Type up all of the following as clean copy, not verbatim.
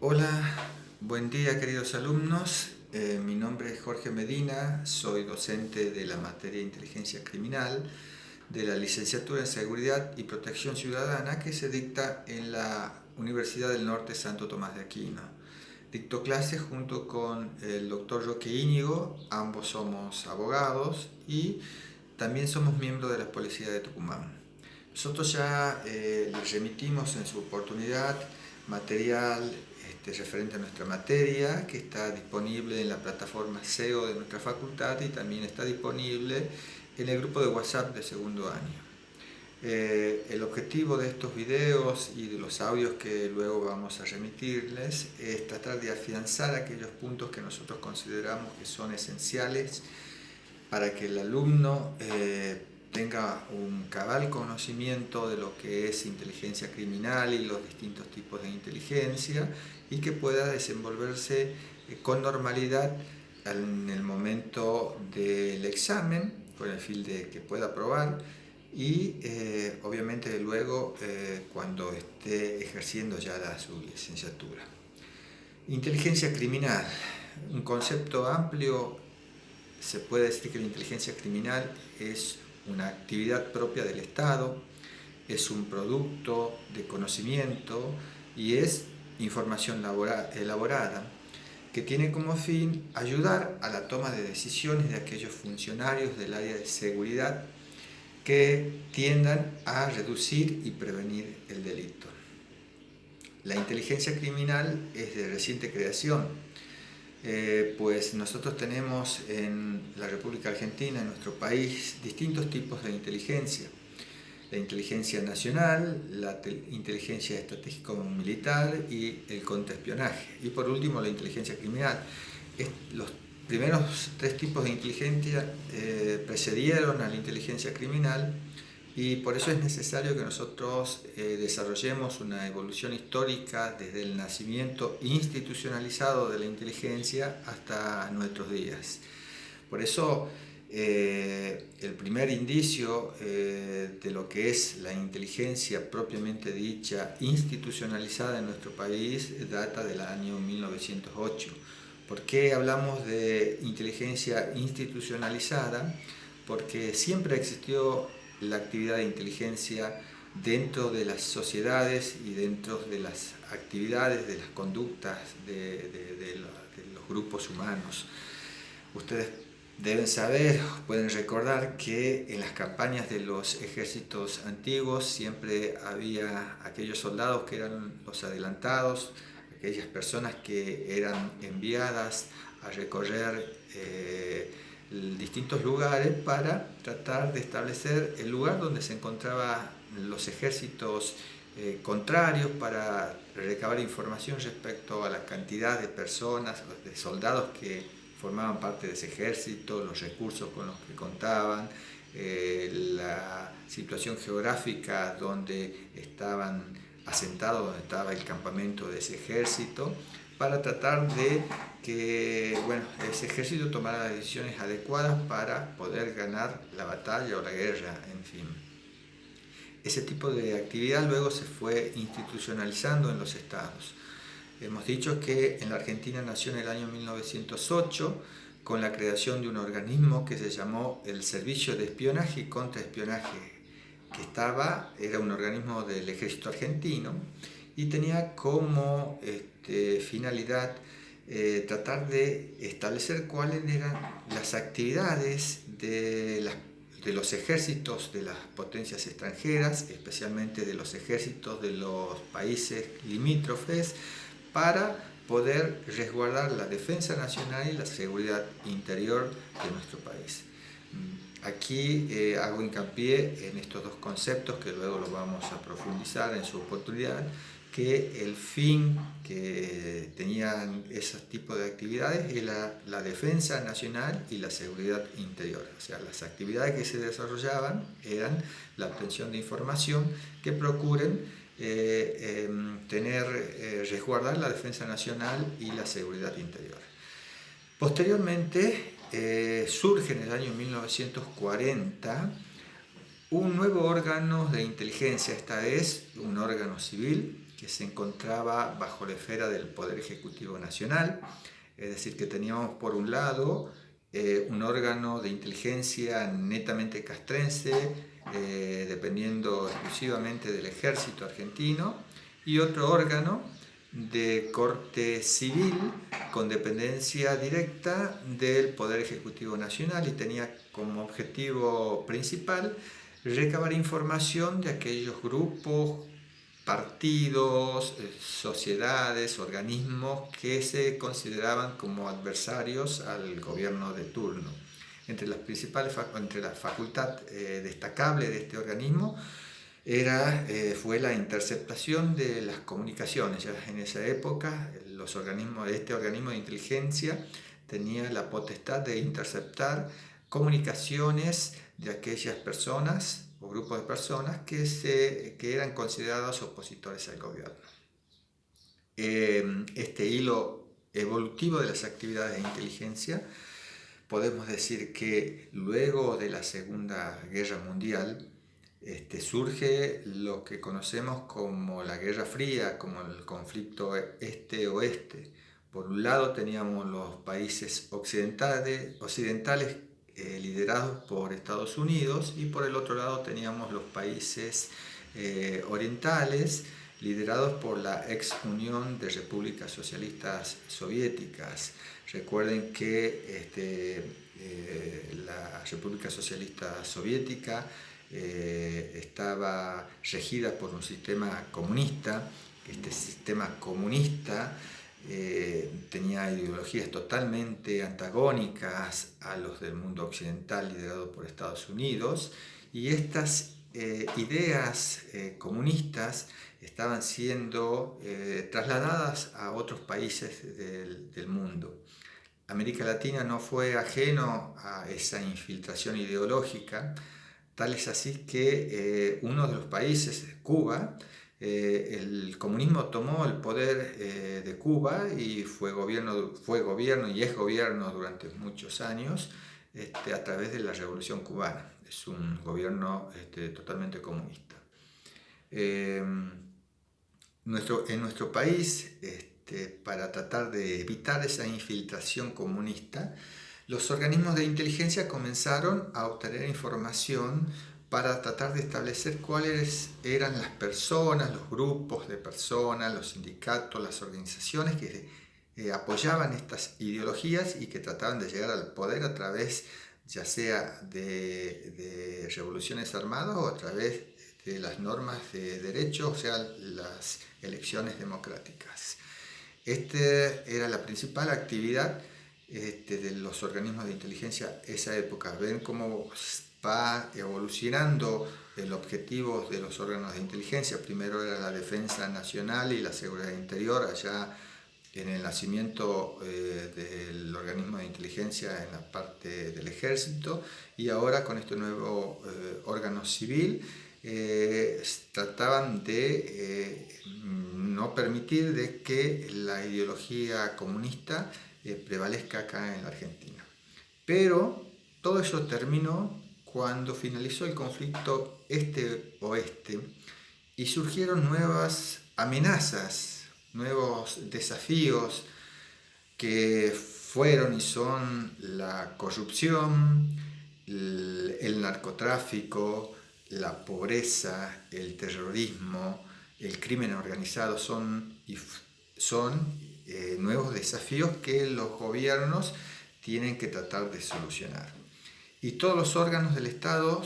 Hola, buen día queridos alumnos. Mi nombre es Jorge Medina, soy docente de la materia de Inteligencia Criminal de la Licenciatura en Seguridad y Protección Ciudadana que se dicta en la Universidad del Norte Santo Tomás de Aquino. Dicto clases junto con el doctor Roque Íñigo, ambos somos abogados y también somos miembros de la Policía de Tucumán. Nosotros ya les remitimos en su oportunidad material referente a nuestra materia, que está disponible en la plataforma SEO de nuestra facultad y también está disponible en el grupo de WhatsApp de segundo año. El objetivo de estos videos y de los audios que luego vamos a remitirles es tratar de afianzar aquellos puntos que nosotros consideramos que son esenciales para que el alumno tenga un cabal conocimiento de lo que es inteligencia criminal y los distintos tipos de inteligencia y que pueda desenvolverse con normalidad en el momento del examen, con el fin de que pueda aprobar y obviamente luego cuando esté ejerciendo ya su licenciatura. Inteligencia criminal, un concepto amplio. Se puede decir que la inteligencia criminal es una actividad propia del Estado, es un producto de conocimiento y es información elaborada que tiene como fin ayudar a la toma de decisiones de aquellos funcionarios del área de seguridad que tiendan a reducir y prevenir el delito. La inteligencia criminal es de reciente creación. Pues nosotros tenemos en la República Argentina, en nuestro país, distintos tipos de inteligencia. La inteligencia nacional, la inteligencia estratégico-militar y el contraespionaje. Y por último, la inteligencia criminal. Los primeros tres tipos de inteligencia precedieron a la inteligencia criminal y por eso es necesario que nosotros desarrollemos una evolución histórica desde el nacimiento institucionalizado de la inteligencia hasta nuestros días. Por eso el primer indicio de lo que es la inteligencia propiamente dicha institucionalizada en nuestro país data del año 1908. ¿Por qué hablamos de inteligencia institucionalizada? Porque siempre existió la actividad de inteligencia dentro de las sociedades y dentro de las actividades, de las conductas de los grupos humanos. Ustedes deben saber, pueden recordar que en las campañas de los ejércitos antiguos siempre había aquellos soldados que eran los adelantados, aquellas personas que eran enviadas a recorrer distintos lugares para tratar de establecer el lugar donde se encontraban los ejércitos contrarios para recabar información respecto a la cantidad de personas, de soldados que formaban parte de ese ejército, los recursos con los que contaban, la situación geográfica donde estaban asentados, donde estaba el campamento de ese ejército, para tratar de que ese ejército tomara las decisiones adecuadas para poder ganar la batalla o la guerra, en fin. Ese tipo de actividad luego se fue institucionalizando en los estados. Hemos dicho que en la Argentina nació en el año 1908 con la creación de un organismo que se llamó el Servicio de Espionaje y Contraespionaje, que era un organismo del ejército argentino y tenía como finalidad tratar de establecer cuáles eran las actividades de los ejércitos de las potencias extranjeras, especialmente de los ejércitos de los países limítrofes, para poder resguardar la defensa nacional y la seguridad interior de nuestro país. Aquí hago hincapié en estos dos conceptos que luego los vamos a profundizar en su oportunidad, que el fin que tenían esos tipos de actividades es la defensa nacional y la seguridad interior. O sea, las actividades que se desarrollaban eran la obtención de información que procuren resguardar la defensa nacional y la seguridad interior. Posteriormente surge en el año 1940 un nuevo órgano de inteligencia, esta vez un órgano civil, que se encontraba bajo la esfera del Poder Ejecutivo Nacional, es decir, que teníamos por un lado un órgano de inteligencia netamente castrense, dependiendo exclusivamente del ejército argentino, y otro órgano de corte civil con dependencia directa del Poder Ejecutivo Nacional y tenía como objetivo principal recabar información de aquellos grupos, partidos, sociedades, organismos que se consideraban como adversarios al gobierno de turno. Entre las entre la facultad destacable de este organismo fue la interceptación de las comunicaciones. Ya en esa época este organismo de inteligencia tenía la potestad de interceptar comunicaciones de aquellas personas o grupos de personas que eran considerados opositores al gobierno. Este hilo evolutivo de las actividades de inteligencia, podemos decir que luego de la Segunda Guerra Mundial surge lo que conocemos como la Guerra Fría, como el conflicto este-oeste. Por un lado teníamos los países occidentales liderados por Estados Unidos, y por el otro lado teníamos los países orientales liderados por la ex Unión de Repúblicas Socialistas Soviéticas. Recuerden que la República Socialista Soviética estaba regida por un sistema comunista. Este sistema comunista tenía ideologías totalmente antagónicas a los del mundo occidental liderado por Estados Unidos, y estas ideas comunistas estaban siendo trasladadas a otros países del mundo. América Latina no fue ajeno a esa infiltración ideológica, tal es así que uno de los países, Cuba, el comunismo tomó el poder de Cuba y fue gobierno y es gobierno durante muchos años a través de la Revolución Cubana. Es un gobierno totalmente comunista. En nuestro país, para tratar de evitar esa infiltración comunista, los organismos de inteligencia comenzaron a obtener información para tratar de establecer cuáles eran las personas, los grupos de personas, los sindicatos, las organizaciones que apoyaban estas ideologías y que trataban de llegar al poder a través ya sea de revoluciones armadas o a través de las normas de derecho, o sea, las elecciones democráticas. Esta era la principal actividad de los organismos de inteligencia esa época. Ven cómo va evolucionando el objetivo de los órganos de inteligencia. Primero era la defensa nacional y la seguridad interior, allá en el nacimiento del organismo de inteligencia en la parte del ejército, y ahora con este nuevo órgano civil trataban de no permitir de que la ideología comunista prevalezca acá en la Argentina. Pero todo eso terminó cuando finalizó el conflicto este-oeste y surgieron nuevas amenazas, nuevos desafíos que fueron y son la corrupción, el narcotráfico, la pobreza, el terrorismo, el crimen organizado. Son nuevos desafíos que los gobiernos tienen que tratar de solucionar. Y todos los órganos del Estado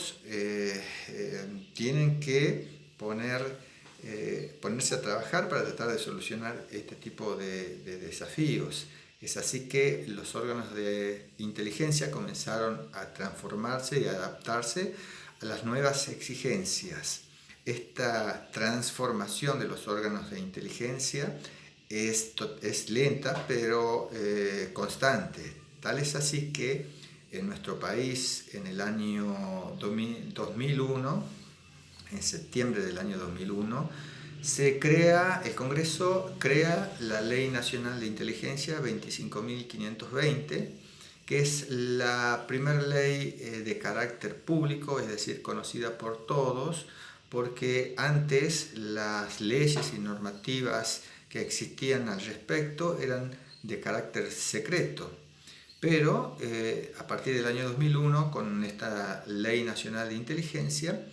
tienen que ponerse a trabajar para tratar de solucionar este tipo de desafíos. Es así que los órganos de inteligencia comenzaron a transformarse y a adaptarse a las nuevas exigencias. Esta transformación de los órganos de inteligencia es lenta pero constante. Tal es así que en nuestro país, en el año 2001, en septiembre del año 2001, el Congreso crea la Ley Nacional de Inteligencia 25.520, que es la primera ley de carácter público, es decir, conocida por todos, porque antes las leyes y normativas que existían al respecto eran de carácter secreto. Pero a partir del año 2001, con esta Ley Nacional de Inteligencia,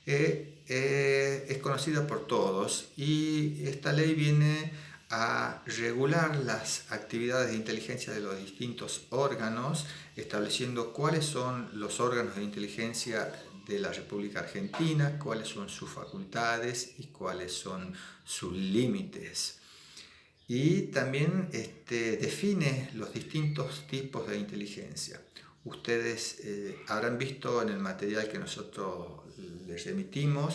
es conocida por todos, y esta ley viene a regular las actividades de inteligencia de los distintos órganos, estableciendo cuáles son los órganos de inteligencia de la República Argentina, cuáles son sus facultades y cuáles son sus límites. Y también define los distintos tipos de inteligencia. Ustedes habrán visto en el material que nosotros les remitimos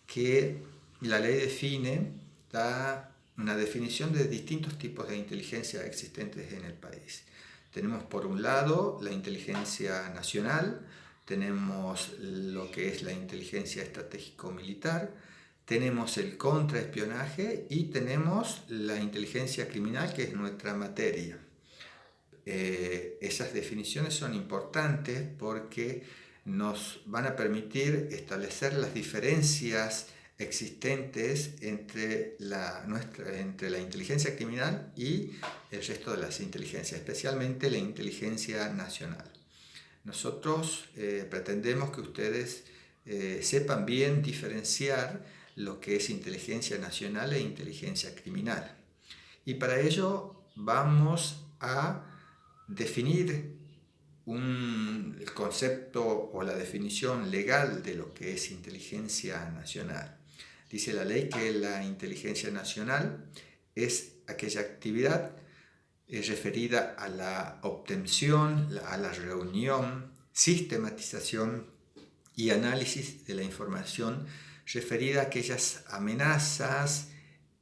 que la ley da una definición de distintos tipos de inteligencia existentes en el país. Tenemos por un lado la inteligencia nacional, tenemos lo que es la inteligencia estratégico-militar, tenemos el contraespionaje y tenemos la inteligencia criminal, que es nuestra materia. Esas definiciones son importantes porque nos van a permitir establecer las diferencias existentes entre la inteligencia criminal y el resto de las inteligencias, especialmente la inteligencia nacional. Nosotros pretendemos que ustedes sepan bien diferenciar lo que es inteligencia nacional e inteligencia criminal. Y para ello vamos a definir el concepto o la definición legal de lo que es inteligencia nacional. Dice la ley que la inteligencia nacional es aquella actividad referida a la obtención, a la reunión, sistematización y análisis de la información referida a aquellas amenazas,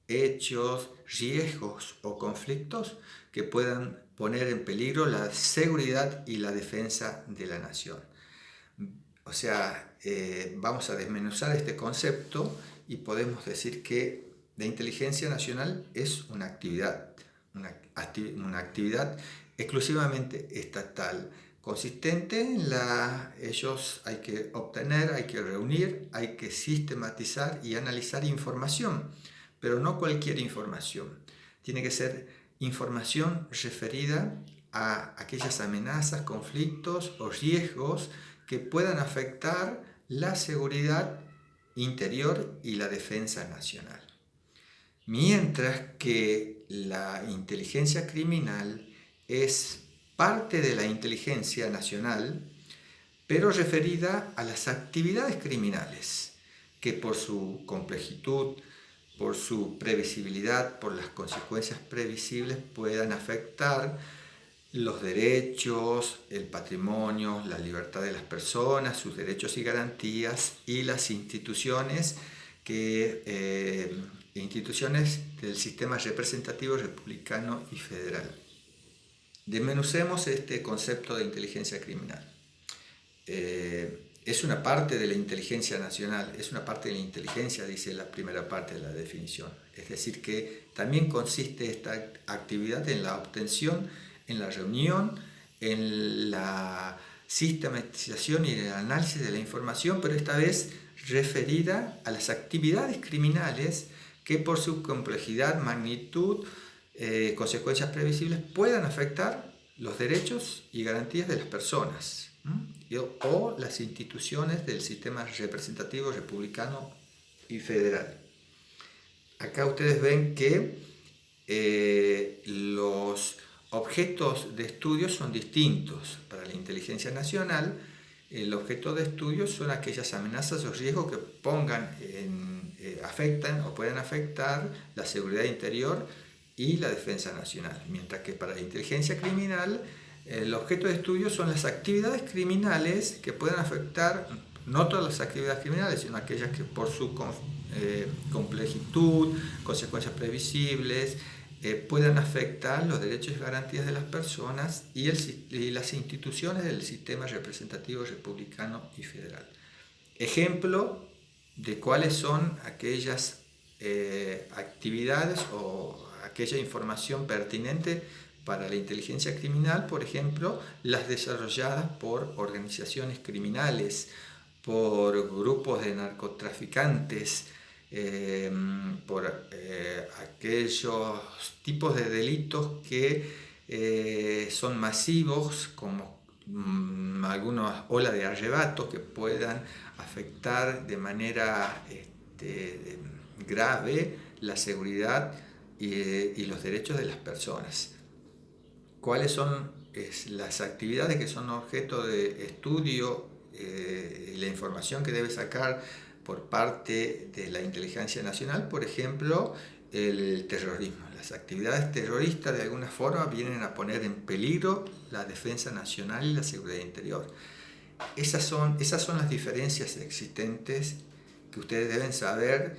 hechos, riesgos o conflictos que puedan poner en peligro la seguridad y la defensa de la nación. O sea, vamos a desmenuzar este concepto y podemos decir que la inteligencia nacional es una actividad exclusivamente estatal, consistente en ellos hay que obtener, hay que reunir, hay que sistematizar y analizar información, pero no cualquier información. Tiene que ser información referida a aquellas amenazas, conflictos o riesgos que puedan afectar la seguridad interior y la defensa nacional. Mientras que la inteligencia criminal es parte de la inteligencia nacional, pero referida a las actividades criminales, que por su complejitud, por su previsibilidad, por las consecuencias previsibles, puedan afectar los derechos, el patrimonio, la libertad de las personas, sus derechos y garantías, y las instituciones del sistema representativo republicano y federal. Desmenucemos este concepto de inteligencia criminal. Es una parte de la inteligencia nacional, es una parte de la inteligencia, dice la primera parte de la definición. Es decir, que también consiste esta actividad en la obtención, en la reunión, en la sistematización y el análisis de la información, pero esta vez referida a las actividades criminales que por su complejidad, magnitud, consecuencias previsibles puedan afectar los derechos y garantías de las personas o las instituciones del sistema representativo republicano y federal. Acá ustedes ven que los objetos de estudio son distintos. Para la inteligencia nacional, el objeto de estudio son aquellas amenazas o riesgos que afectan o pueden afectar la seguridad interior y la defensa nacional. Mientras que para la inteligencia criminal, el objeto de estudio son las actividades criminales que pueden afectar, no todas las actividades criminales, sino aquellas que por su complejitud, consecuencias previsibles, puedan afectar los derechos y garantías de las personas y las instituciones del sistema representativo republicano y federal. Ejemplo de cuáles son aquellas actividades o aquella información pertinente para la inteligencia criminal, por ejemplo, las desarrolladas por organizaciones criminales por grupos de narcotraficantes, por aquellos tipos de delitos que son masivos, como algunas olas de arrebato que puedan afectar de manera grave la seguridad y los derechos de las personas. ¿Cuáles son las actividades que son objeto de estudio y la información que debe sacar por parte de la inteligencia nacional? Por ejemplo, el terrorismo. Las actividades terroristas de alguna forma vienen a poner en peligro la defensa nacional y la seguridad interior. Esas son las diferencias existentes que ustedes deben saber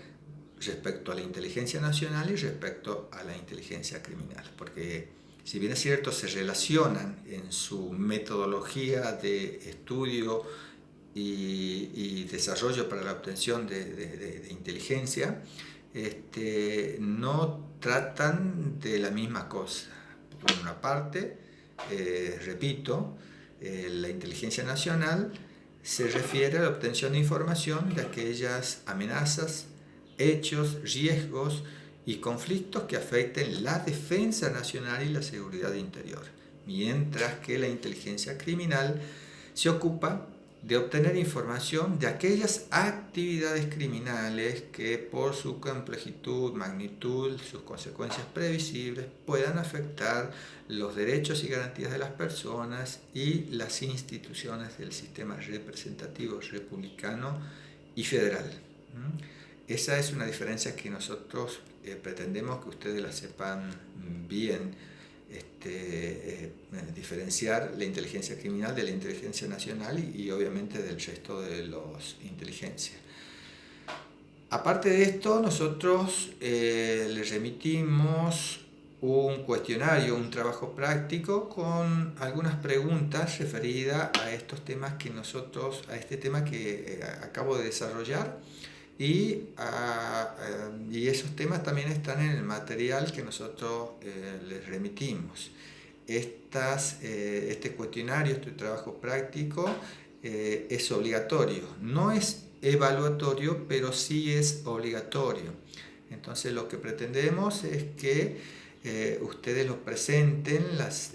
respecto a la inteligencia nacional y respecto a la inteligencia criminal, porque si bien es cierto se relacionan en su metodología de estudio y desarrollo para la obtención de inteligencia, no tratan de la misma cosa. Por una parte, repito, la inteligencia nacional se refiere a la obtención de información de aquellas amenazas, hechos, riesgos y conflictos que afecten la defensa nacional y la seguridad interior, mientras que la inteligencia criminal se ocupa de obtener información de aquellas actividades criminales que por su complejitud, magnitud, sus consecuencias previsibles puedan afectar los derechos y garantías de las personas y las instituciones del sistema representativo republicano y federal. Esa es una diferencia que nosotros pretendemos que ustedes la sepan bien. Diferenciar la inteligencia criminal de la inteligencia nacional y obviamente del resto de las inteligencias. Aparte de esto, nosotros les remitimos un cuestionario, un trabajo práctico con algunas preguntas referidas a estos temas a este tema que acabo de desarrollar. Y esos temas también están en el material que nosotros les remitimos. Este cuestionario, este trabajo práctico es obligatorio. No es evaluatorio, pero sí es obligatorio. Entonces lo que pretendemos es que ustedes lo presenten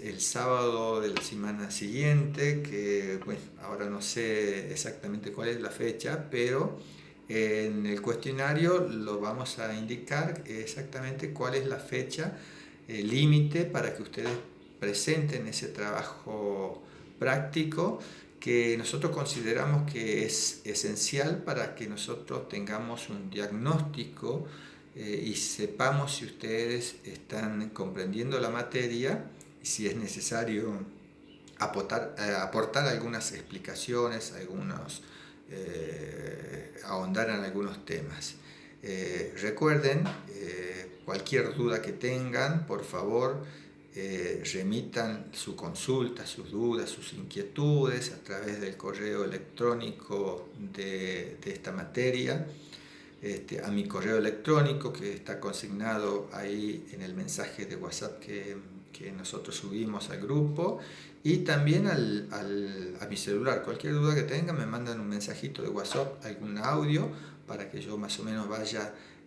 el sábado de la semana siguiente, que bueno, ahora no sé exactamente cuál es la fecha, pero en el cuestionario lo vamos a indicar exactamente cuál es la fecha límite para que ustedes presenten ese trabajo práctico que nosotros consideramos que es esencial para que nosotros tengamos un diagnóstico y sepamos si ustedes están comprendiendo la materia y si es necesario aportar algunas explicaciones, ahondar en algunos temas. Recuerden, cualquier duda que tengan, por favor, remitan su consulta, sus dudas, sus inquietudes a través del correo electrónico de esta materia, a mi correo electrónico que está consignado ahí en el mensaje de WhatsApp que nosotros subimos al grupo, y también a mi celular. Cualquier duda que tengan me mandan un mensajito de WhatsApp, algún audio, para que yo más o menos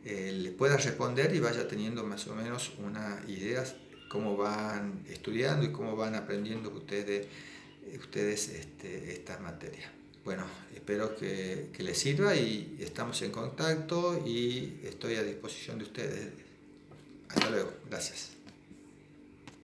le pueda responder y vaya teniendo más o menos una idea cómo van estudiando y cómo van aprendiendo ustedes esta materia. Bueno, espero que les sirva y estamos en contacto y estoy a disposición de ustedes. Hasta luego, gracias.